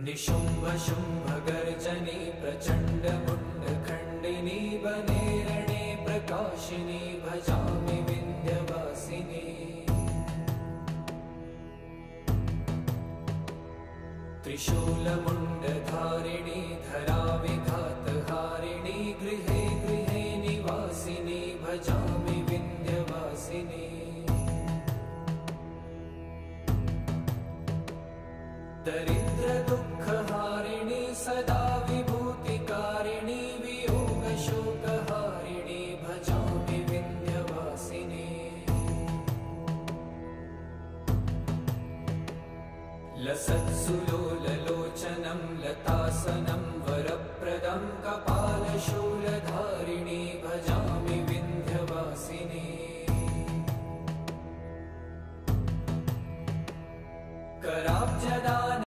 निशुम्भ शुम्भ गर्जनी प्रचण्ड मुण्ड खण्डिनी वने रणे प्रकाशिनी भजामि विन्ध्यवासिनी। त्रिशूलमुण्डधारिणी धराविघातहारिणी गृहे गृहे निवासिनी भजामि विन्ध्यवासिनी। दरिद्र दुःखहारिणी सदा विभूतिकारिणी वियोगशोकहारिणी भजामि विन्ध्यवासिनी। लसत्सुलोललोचनं लतासनं वरप्रदं कपालशूलधारिणी भजामि विन्ध्यवासिनी। कराब्जदान